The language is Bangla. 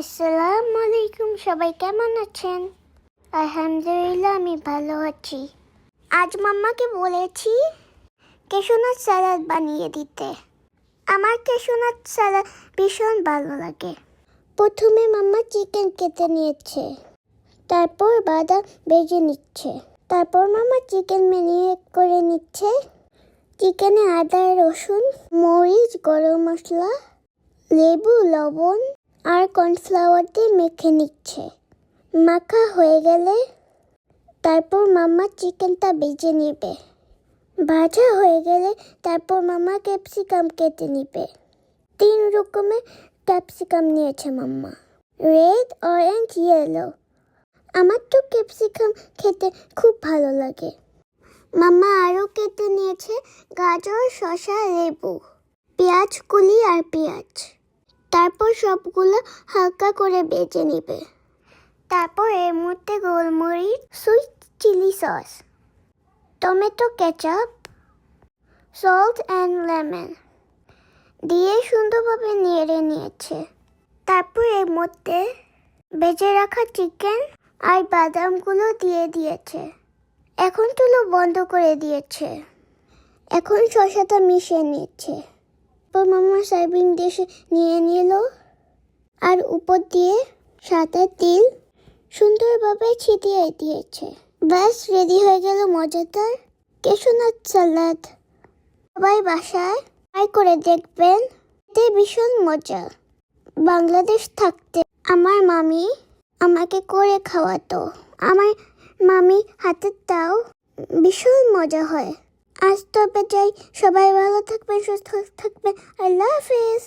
আসসালামু আলাইকুম, সবাই কেমন আছেন? আলহামদুলিল্লাহ, আমি ভালো আছি। আজ মাম্মাকে বলেছি ক্যাশনাট স্যালাড বানিয়ে দিতে। আমার ক্যাশনাট স্যালাড ভীষণ ভালো লাগে। প্রথমে মাম্মা চিকেন কেটে নিয়েছে, তারপর বাদাম ভেজে নিচ্ছে, তারপর মাম্মা চিকেন ম্যারিনেট করে নিচ্ছে। চিকেনে আদা, রসুন, মরিচ, গরম মশলা, লেবু, লবণ আর কর্নফ্লাওয়ার দিয়ে মেখে নিচ্ছে। মাখা হয়ে গেলে তারপর মাম্মা চিকেনটা ভেজে নেবে। ভাজা হয়ে গেলে তারপর মাম্মা ক্যাপসিকাম কেটে নেবে। 3 রকমের ক্যাপসিকাম নিয়েছে মাম্মা, রেড, অরেঞ্জ, ইয়েলো। আমার তো ক্যাপসিকাম খেতে খুব ভালো লাগে। মাম্মা আরও কেটে নিয়েছে গাজর, শসা, লেবু, পেঁয়াজ কুলি আর পেঁয়াজ। তারপর সবগুলো হালকা করে ভেজে নেবে। তারপর এর মধ্যে গোলমরিচ, sweet chilli sauce, tomato ketchup, salt and lemon দিয়ে সুন্দরভাবে নেড়ে নিয়েছে। তারপর এর মধ্যে ভেজে রাখা চিকেন আর বাদামগুলো দিয়ে দিয়েছে। এখন চুলো বন্ধ করে দিয়েছে। এখন শসাটা মিশিয়ে নিচ্ছে। তারপর মাম্মা সার্ভিং ডিশে নিয়ে নিল আর উপর দিয়ে সাদা তিল সুন্দরভাবে ছিটিয়ে দিয়েছে। ব্যাস রেডি হয়ে গেল মজাদার ক্যাশনাট স্যালাড। সবাই বাসায় ট্রাই করে দেখবেন, এতে ভীষণ মজা। বাংলাদেশ থাকতে আমার মামি আমাকে করে খাওয়াতো। আমার মামি হাতেরটাও ভীষণ মজা হয়। আজ তবে যাই, সবাই ভালো থাকবেন, সুস্থ থাকবেন। আল্লাহ হাফেজ।